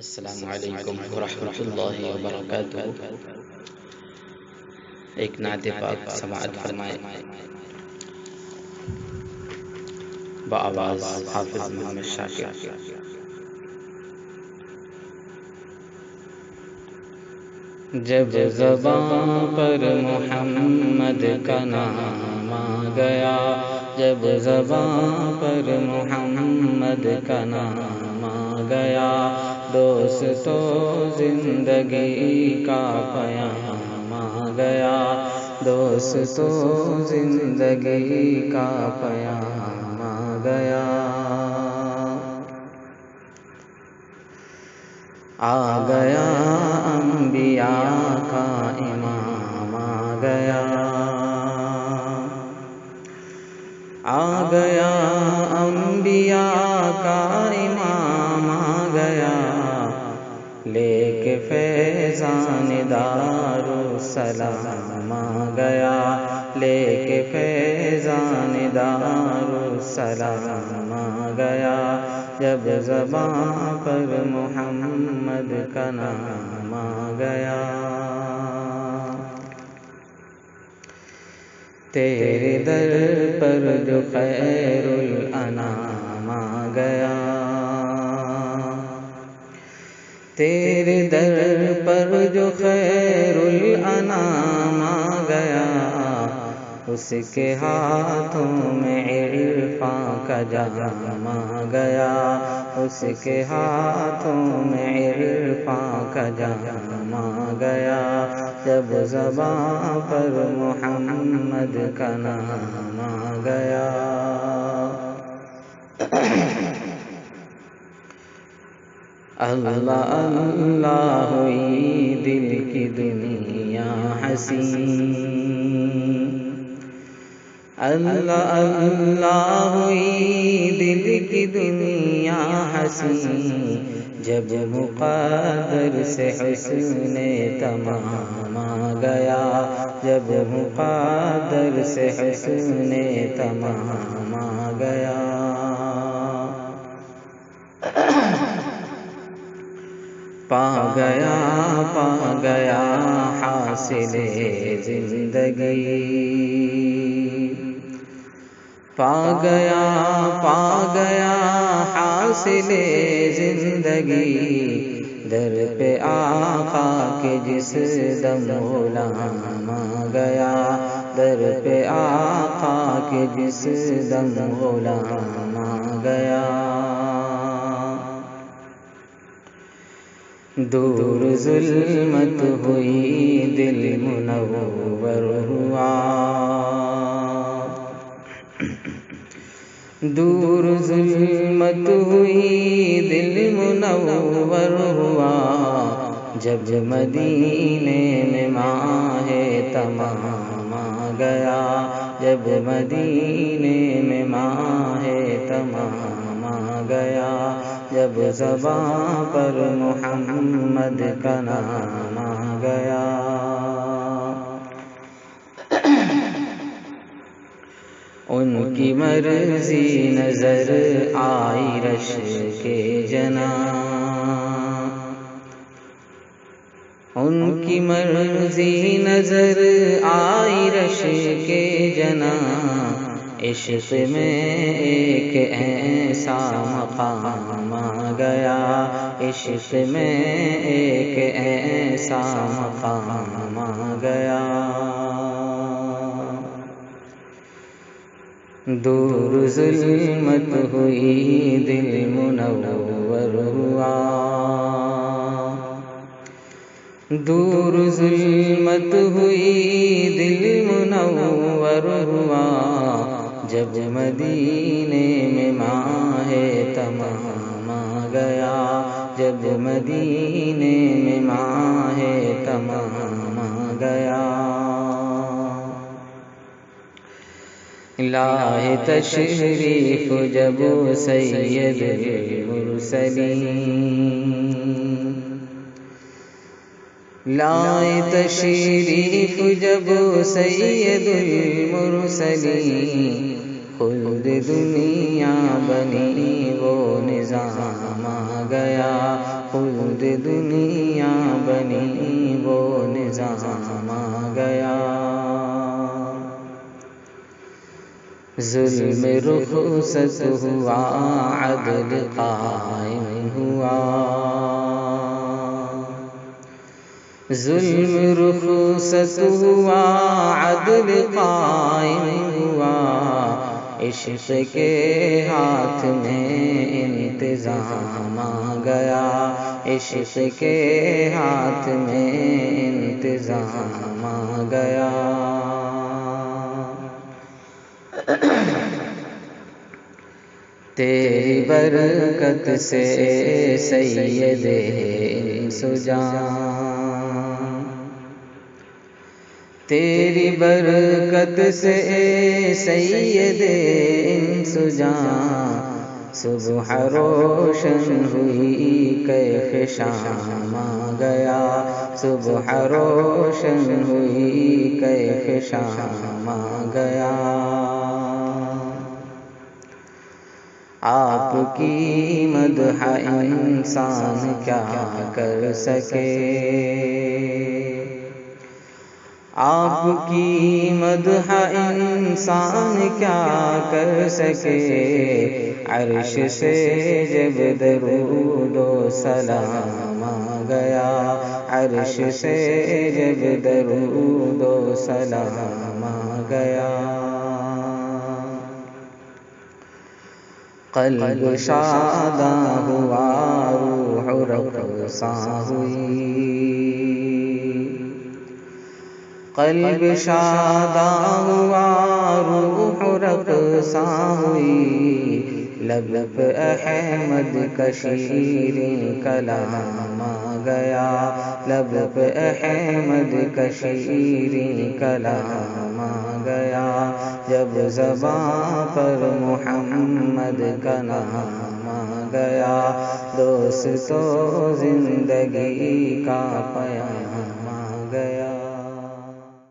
السلام علیکم ورحمۃ اللہ وبرکاتہ۔ ایک نعت پاک سماعت فرمائے بآواز حافظ محمد شاکر۔ جب زبان پر محمد کا نام آ گیا، جب زبان پر محمد کا نام آ گیا، دوستو زندگی کا پیام آ گیا، دوستو زندگی کا پیام آ گیا۔ آ گیا انبیاء کا امام آ گیا، آ گیا انبیاء کا امام آ گیا، لے کے فیضان دارالسلام آ گیا، لے کے فیضان دارالسلام آ گیا، جب زبان پر محمد کا نام آ گیا۔ تیرے در پر جو خیر الانام آ گیا، تیرے در پر جو خیر الانام آ گیا، اس کے ہاتھوں میں عرفان کا جام آ گیا، اس کے ہاتھوں میں عرفان کا جام آ گیا، جب زبان پر محمد کا نام آ گیا۔ اللہ اللہ ہوئی دل کی دنیا حسین، اللہ اللہ ہوئی دل کی دنیا حسین، جب مقدر سے حسن تمام آ گیا، جب مقدر سے حسن تمام آ گیا۔ پا گیا حاصل زندگی، پا گیا حاصل زندگی، در پہ آقا کے جس دم غلام آ گیا، در پہ آقا کے جس دم غلام آ گیا۔ دور ظلمت ہوئی دل منور ہوا، دور ظلمت ہوئی دل منور ہوا، جب مدینے میں ماہ تمام آ گیا، جب مدینے میں ماہ تمام آ گیا، جب زبان پر محمد کا نام آ گیا۔ ان کی مرضی نظر آئی رش کے جناں، ان کی مرضی نظر آئی رش کے جناں، عشق میں ایک ایسا مقام آ گیا، عشق میں ایک ایسا مقام آ گیا۔ دور ظلمت ہوئی دل منور ہوا، دور ظلمت ہوئی دل منور ہوا، جب مدینے میں ماہ تمام آ گیا، جب مدینے میں ماہ تمام آ گیا۔ لائے تشریف جب سید المرسلین، لائے تشریف جب سید المرسلین، خلد دنیا بنی وہ نظام آ گیا، خلد دنیا بنی وہ نظام آ گیا، ظلم رخصت ہوا عدل قائم ہوا، ظلم رخصت ہوا عدل قائم ہوا، عشق کے ہاتھ میں انتظام آ گیا، عشق کے ہاتھ میں انتظام آ گیا۔ تیری برکت سے سید انس و جان، تیری برکت سے سید انس و جان، صبح روشن ہوئی کیف شام آ گیا، صبح روشن ہوئی کیف شام آ گیا۔ آپ کی مدح انسان کیا کر سکے، آپ کی مدح انسان کیا کر سکے، عرش سے جب درود و سلام آ گیا، عرش سے جب درود و سلام آ گیا۔ قلب شاداں ہوا روح رقصاں ہوئی، قلب شاداں ہوا روح رقصاں ہوئی، لب پہ احمد کا شیریں کلام آ گیا، لب پہ احمد کا شیریں کلام آ گیا، جب زباں پر محمد کا نام آ گیا، دوست تو زندگی کا پیام